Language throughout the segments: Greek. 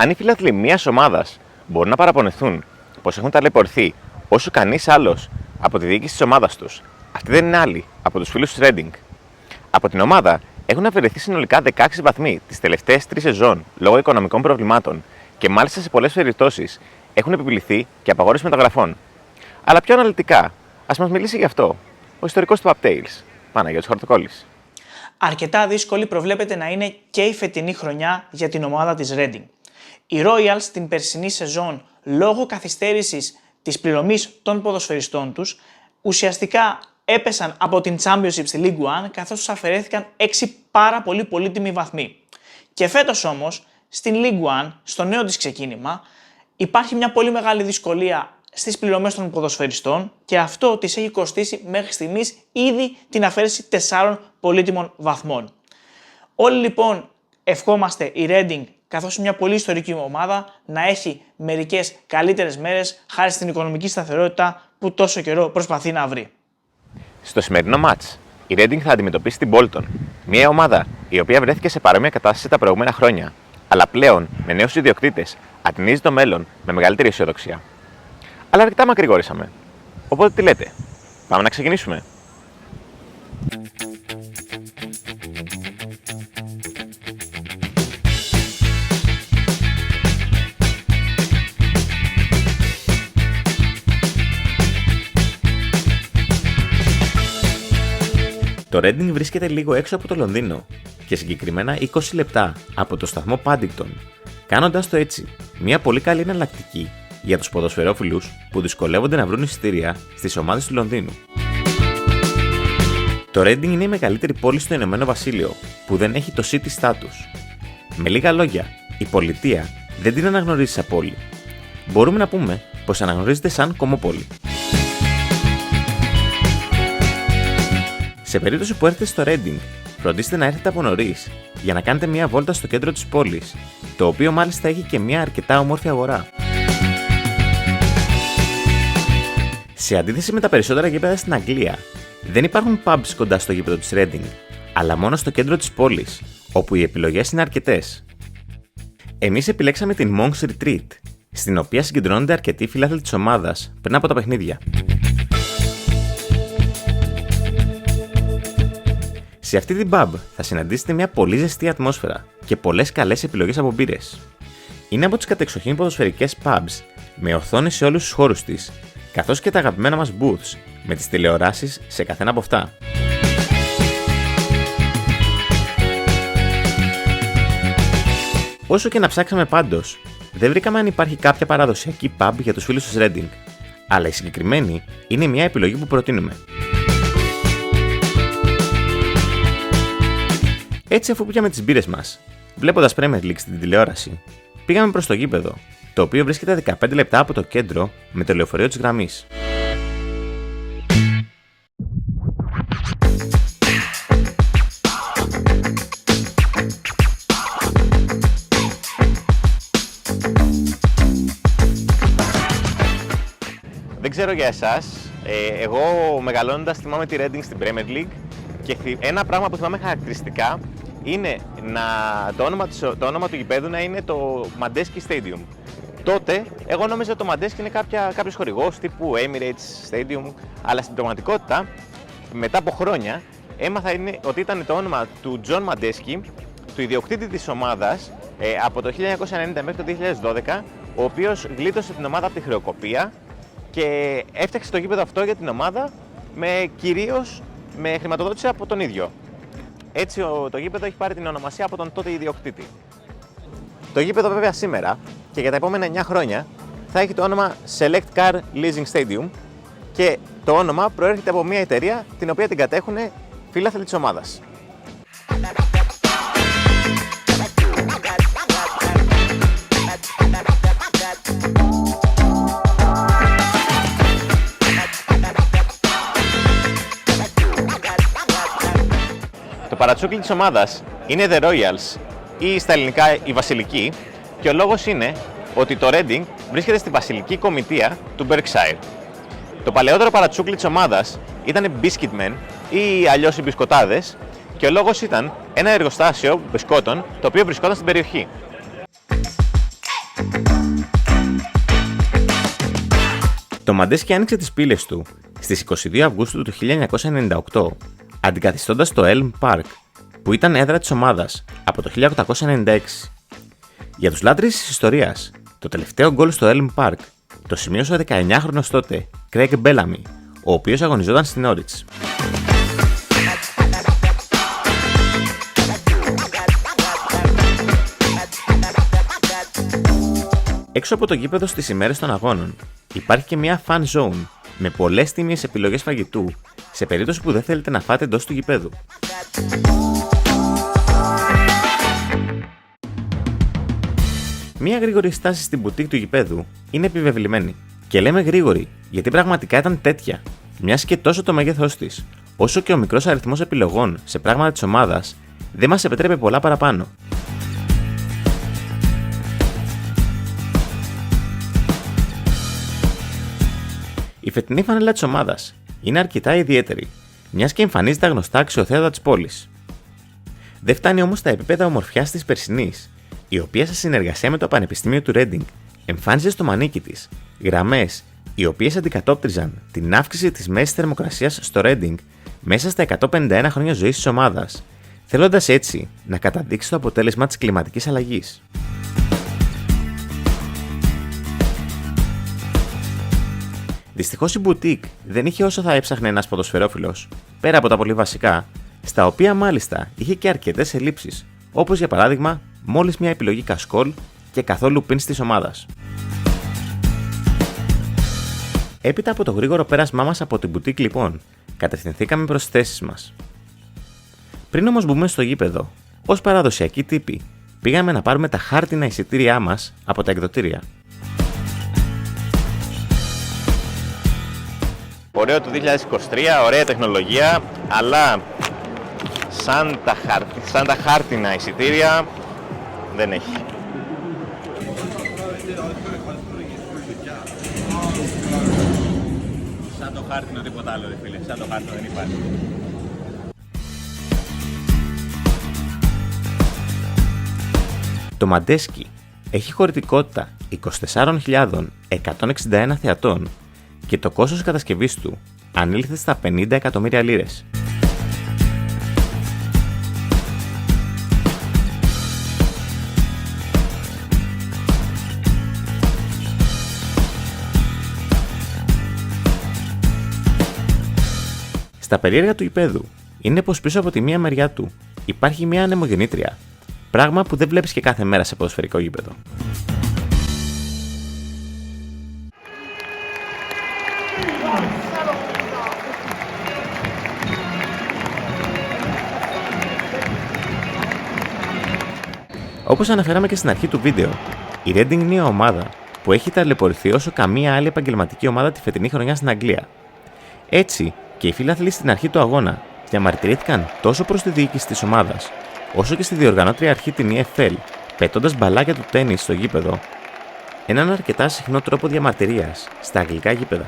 Αν οι φίλαθλοι μιας ομάδας μπορούν να παραπονεθούν πως έχουν ταλαιπωρηθεί όσο κανείς άλλος από τη διοίκηση της ομάδας τους, αυτοί δεν είναι άλλοι από τους φίλους του Reading. Από την ομάδα έχουν αφαιρεθεί συνολικά 16 βαθμοί τις τελευταίες 3 σεζόν λόγω οικονομικών προβλημάτων και μάλιστα σε πολλές περιπτώσεις έχουν επιβληθεί και απαγόρευση μεταγραφών. Αλλά πιο αναλυτικά, ας μας μιλήσει γι' αυτό ο ιστορικός του Pub-Tales, Παναγιώτης Χορτοκόλλης. Αρκετά δύσκολη προβλέπεται να είναι και η φετινή χρονιά για την ομάδα της Reading. Οι Royals την περσινή σεζόν, λόγω καθυστέρησης της πληρωμής των ποδοσφαιριστών τους, ουσιαστικά έπεσαν από την Championship στη League One, καθώς τους αφαιρέθηκαν 6 πάρα πολύ πολύτιμοι βαθμοί. Και φέτος όμως, στην League One, στο νέο της ξεκίνημα, υπάρχει μια πολύ μεγάλη δυσκολία στις πληρωμές των ποδοσφαιριστών και αυτό της έχει κοστίσει μέχρι στιγμής ήδη την αφαίρεση 4 πολύτιμων βαθμών. Όλοι λοιπόν ευχόμαστε η Reading, καθώς μια πολύ ιστορική ομάδα, να έχει μερικές καλύτερες μέρες χάρη στην οικονομική σταθερότητα που τόσο καιρό προσπαθεί να βρει. Στο σημερινό μάτς, η Reading θα αντιμετωπίσει την Bolton, μια ομάδα η οποία βρέθηκε σε παρόμοια κατάσταση τα προηγούμενα χρόνια, αλλά πλέον με νέους ιδιοκτήτες ατενίζει το μέλλον με μεγαλύτερη αισιοδοξία. Αλλά αρκετά μακρηγόρησαμε. Οπότε τι λέτε, πάμε να ξεκινήσουμε. Το Reading βρίσκεται λίγο έξω από το Λονδίνο και συγκεκριμένα 20 λεπτά από το σταθμό Paddington, κάνοντας το έτσι μια πολύ καλή εναλλακτική για τους ποδοσφαιρόφιλους που δυσκολεύονται να βρουν εισιτήρια στις ομάδες του Λονδίνου. Το Reading είναι η μεγαλύτερη πόλη στο Ηνωμένο Βασίλειο που δεν έχει το city status. Με λίγα λόγια, η πολιτεία δεν την αναγνωρίζει σαν πόλη. Μπορούμε να πούμε πως αναγνωρίζεται σαν κομμόπολη. Σε περίπτωση που έρθετε στο Reading, φροντίστε να έρθετε από νωρίς για να κάνετε μια βόλτα στο κέντρο της πόλης, το οποίο μάλιστα έχει και μια αρκετά όμορφη αγορά. Σε αντίθεση με τα περισσότερα γήπεδα στην Αγγλία, δεν υπάρχουν pubs κοντά στο γήπεδο της Reading, αλλά μόνο στο κέντρο της πόλης, όπου οι επιλογές είναι αρκετές. Εμείς επιλέξαμε την Monks Retreat, στην οποία συγκεντρώνονται αρκετοί φίλαθλοι της ομάδας πριν από τα παιχνίδια. Σε αυτή την pub θα συναντήσετε μια πολύ ζεστή ατμόσφαιρα και πολλές καλές επιλογές από μπύρες. Είναι από τις κατεξοχήν ποδοσφαιρικές pubs με οθόνες σε όλους τους χώρους της, καθώς και τα αγαπημένα μας booths με τις τηλεοράσεις σε καθένα από αυτά. Όσο και να ψάξαμε πάντως, δεν βρήκαμε αν υπάρχει κάποια παραδοσιακή pub για τους φίλους της Reading, αλλά η συγκεκριμένη είναι μια επιλογή που προτείνουμε. Έτσι, αφού πήγαμε τις μπύρες μας, βλέποντας Premier League στην τηλεόραση, πήγαμε προς το γήπεδο, το οποίο βρίσκεται 15 λεπτά από το κέντρο με το λεωφορείο της γραμμής. Δεν ξέρω για εσάς, εγώ μεγαλώνοντας θυμάμαι τη Reading στην Premier League και ένα πράγμα που θυμάμαι χαρακτηριστικά είναι το όνομα του γηπέδου να είναι το Madejski Stadium. Τότε, εγώ νόμιζα ότι το Madejski είναι κάποιος χορηγός τύπου Emirates Stadium, αλλά στην πραγματικότητα, μετά από χρόνια, έμαθα ότι ήταν το όνομα του John Madejski, του ιδιοκτήτη της ομάδας, από το 1990 μέχρι το 2012, ο οποίος γλίτωσε την ομάδα από τη χρεοκοπία και έφτιαξε το γήπεδο αυτό για την ομάδα κυρίως με χρηματοδότηση από τον ίδιο. Έτσι το γήπεδο έχει πάρει την ονομασία από τον τότε ιδιοκτήτη. Το γήπεδο βέβαια σήμερα και για τα επόμενα 9 χρόνια θα έχει το όνομα Select Car Leasing Stadium και το όνομα προέρχεται από μια εταιρεία την οποία την κατέχουν φίλαθλοι της ομάδας. Το παρατσούκλι της ομάδας είναι The Royals ή στα ελληνικά η Βασιλική και ο λόγος είναι ότι το Reading βρίσκεται στη Βασιλική Κομιτεία του Berkshire. Το παλαιότερο παρατσούκλι της ομάδας ήταν Biscuitmen ή αλλιώς οι μπισκοτάδες και ο λόγος ήταν ένα εργοστάσιο μπισκότων το οποίο βρισκόταν στην περιοχή. Το Μαντέσκι άνοιξε τις πύλες του στις 22 Αυγούστου του 1998, αντικαθιστώντας το Elm Park, που ήταν έδρα της ομάδας από το 1896. Για τους λάτρεις της ιστορίας, το τελευταίο γκολ στο Elm Park το σημείωσε ο 19χρονος τότε Craig Bellamy, ο οποίος αγωνιζόταν στην Norwich. Έξω από το γήπεδο στις ημέρες των αγώνων υπάρχει και μια fan zone με πολλές τίμιες επιλογές φαγητού σε περίπτωση που δεν θέλετε να φάτε εντός του γηπέδου. Μια γρήγορη στάση στην μπουτίκ του γηπέδου είναι επιβεβλημένη. Και λέμε γρήγορη γιατί πραγματικά ήταν τέτοια, μιας και τόσο το μέγεθός της, όσο και ο μικρός αριθμός επιλογών σε πράγματα της ομάδας δεν μας επιτρέπει πολλά παραπάνω. Η φετινή φανέλα της ομάδας είναι αρκετά ιδιαίτερη, μιας και εμφανίζει τα γνωστά αξιοθέατα της πόλης. Δεν φτάνει όμως στα επίπεδα ομορφιάς της περσινής, η οποία σε συνεργασία με το Πανεπιστήμιο του Reading εμφάνιζε στο μανίκι της γραμμές οι οποίες αντικατόπτριζαν την αύξηση της μέσης θερμοκρασίας στο Reading μέσα στα 151 χρόνια ζωής της ομάδας, θέλοντας έτσι να καταδείξει το αποτέλεσμα της κλιματικής αλλαγής. Δυστυχώς η μπουτίκ δεν είχε όσο θα έψαχνε ένας ποδοσφαιρόφιλος, πέρα από τα πολύ βασικά, στα οποία μάλιστα είχε και αρκετές ελλείψεις, όπως για παράδειγμα μόλις μια επιλογή κασκόλ και καθόλου πινς της ομάδας. Έπειτα από το γρήγορο πέρασμά μας από την μπουτίκ λοιπόν, κατευθυνθήκαμε προς τις θέσεις μας. Πριν όμως μπούμε στο γήπεδο, ως παραδοσιακοί τύποι, πήγαμε να πάρουμε τα χάρτινα εισιτήριά μας από τα εκδοτήρια. Ωραίο το 2023, ωραία τεχνολογία, αλλά σαν τα χάρτινα εισιτήρια δεν έχει. Σαν το χάρτινο τίποτα άλλο ρε φίλε, σαν το χάρτινο δεν υπάρχει. Το Μαντέσκι έχει χωρητικότητα 24.161 θεατών και το κόστος κατασκευής του ανήλθε στα 50 εκατομμύρια λίρες. Στα περίεργα του γηπέδου είναι πως πίσω από τη μία μεριά του υπάρχει μια ανεμογεννήτρια, πράγμα που δεν βλέπεις και κάθε μέρα σε ποδοσφαιρικό γήπεδο. Όπως αναφέραμε και στην αρχή του βίντεο, η Reading είναι μια ομάδα που έχει ταλαιπωρηθεί όσο καμία άλλη επαγγελματική ομάδα τη φετινή χρονιά στην Αγγλία. Έτσι, και οι φίλαθλοι στην αρχή του αγώνα διαμαρτυρήθηκαν τόσο προς τη διοίκηση της ομάδας, όσο και στη διοργανώτρια αρχή την EFL, πετώντας μπαλάκια του τένις στο γήπεδο, έναν αρκετά συχνό τρόπο διαμαρτυρίας στα αγγλικά γήπεδα.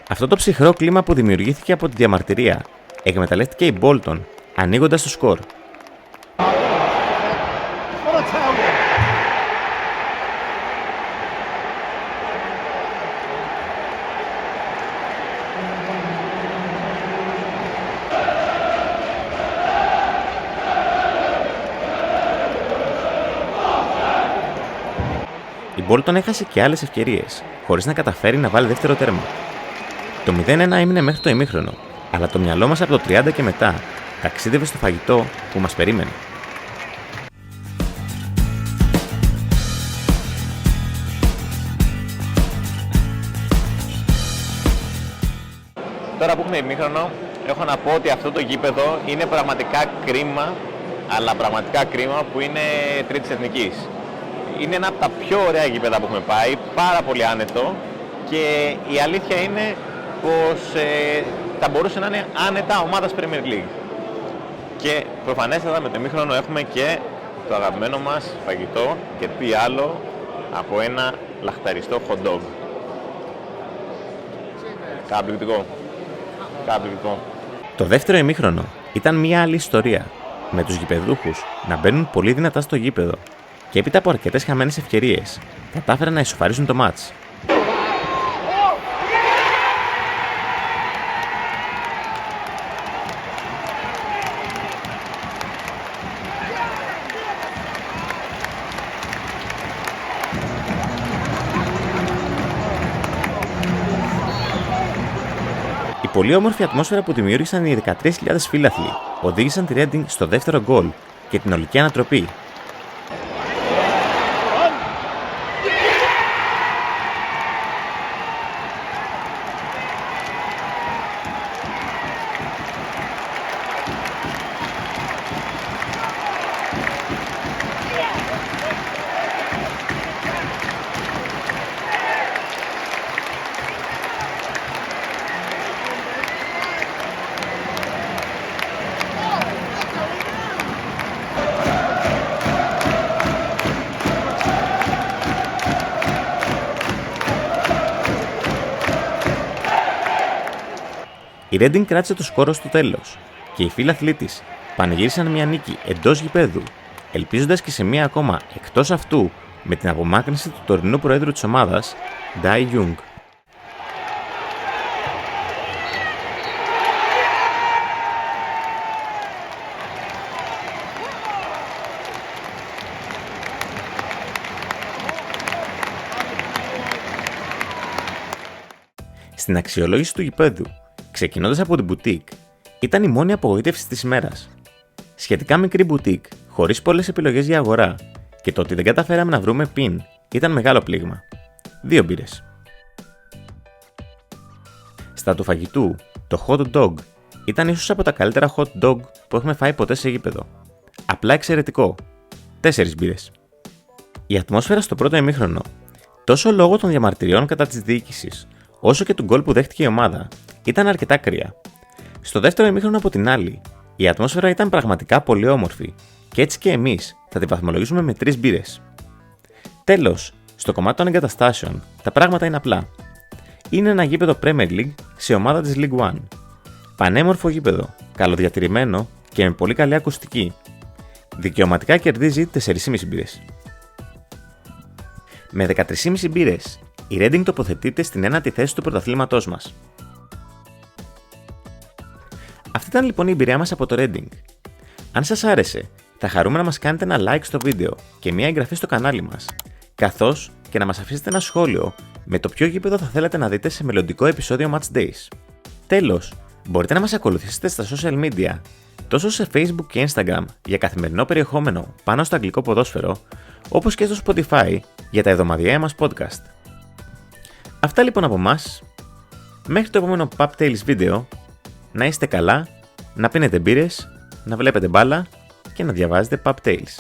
Αυτό το ψυχρό κλίμα που δημιουργήθηκε από τη διαμαρτυρία εκμεταλλεύτηκε η Bolton, ανοίγοντας το σκορ. Η Bolton έχασε και άλλες ευκαιρίες, χωρίς να καταφέρει να βάλει δεύτερο τέρμα. Το 0-1 έμεινε μέχρι το ημίχρονο, αλλά το μυαλό μας από το 30 και μετά ταξίδευε στο φαγητό που μας περίμενε. Τώρα που έχουμε ημίχρονο, έχω να πω ότι αυτό το γήπεδο είναι πραγματικά κρίμα, αλλά πραγματικά κρίμα που είναι τρίτης εθνικής. Είναι ένα από τα πιο ωραία γήπεδα που έχουμε πάει, πάρα πολύ άνετο και η αλήθεια είναι πως θα μπορούσε να είναι άνετα ομάδας Premier League. Και προφανέστατα με το ημίχρονο έχουμε και το αγαπημένο μας φαγητό και τι άλλο από ένα λαχταριστό hot dog. Καταπληκτικό. Καταπληκτικό. Το δεύτερο ημίχρονο ήταν μια άλλη ιστορία, με τους γηπεδούχους να μπαίνουν πολύ δυνατά στο γήπεδο και έπειτα από αρκετές χαμένες ευκαιρίες κατάφεραν να ισοφαρίσουν το μάτς. Η πολύ όμορφη ατμόσφαιρα που δημιούργησαν οι 13.000 φίλαθλοι οδήγησαν τη Reading στο δεύτερο γκολ και την ολική ανατροπή. Η Reading κράτησε το σκόρο στο τέλος και οι φίλαθλοι της πανηγύρισαν μια νίκη εντός γηπέδου, ελπίζοντας και σε μία ακόμα εκτός αυτού με την απομάκρυνση του τωρινού προέδρου της ομάδας, Dai Young. Στην αξιολόγηση του γηπέδου, ξεκινώντας από την μπουτίκ, ήταν η μόνη απογοήτευση της ημέρας. Σχετικά μικρή μπουτίκ, χωρίς πολλές επιλογές για αγορά, και το ότι δεν καταφέραμε να βρούμε πιν ήταν μεγάλο πλήγμα. 2 μπύρες. Στα του φαγητού, το hot dog ήταν ίσως από τα καλύτερα hot dog που έχουμε φάει ποτέ σε γήπεδο. Απλά εξαιρετικό. 4 μπύρες. Η ατμόσφαιρα στο πρώτο ημίχρονο, τόσο λόγω των διαμαρτυριών κατά της διοίκησης, όσο και του γκολ που δέχτηκε η ομάδα, ήταν αρκετά κρύα. Στο δεύτερο ημίχρονο από την άλλη, η ατμόσφαιρα ήταν πραγματικά πολύ όμορφη και έτσι και εμείς θα τη βαθμολογήσουμε με 3 μπύρες. Τέλος, στο κομμάτι των εγκαταστάσεων, τα πράγματα είναι απλά. Είναι ένα γήπεδο Premier League σε ομάδα της League One. Πανέμορφο γήπεδο, καλοδιατηρημένο και με πολύ καλή ακουστική. Δικαιωματικά κερδίζει 4,5 μπύρες. Με 13,5 μπύρες, η Reading τοποθετείται στην 1η θέση του πρωταθλήματός μας. Αυτή ήταν λοιπόν η εμπειρία μας από το Reading. Αν σας άρεσε, θα χαρούμε να μας κάνετε ένα like στο βίντεο και μια εγγραφή στο κανάλι μας, καθώς και να μας αφήσετε ένα σχόλιο με το ποιο γήπεδο θα θέλατε να δείτε σε μελλοντικό επεισόδιο Match Days. Τέλος, μπορείτε να μας ακολουθήσετε στα social media, τόσο σε Facebook και Instagram για καθημερινό περιεχόμενο πάνω στο αγγλικό ποδόσφαιρο, όπως και στο Spotify για τα εβδομαδιαία μας podcast. Αυτά λοιπόν από εμάς. Μέχρι το επόμενο Pub Tales βίντεο, να είστε καλά, να πίνετε μπύρες, να βλέπετε μπάλα και να διαβάζετε Pub Tales.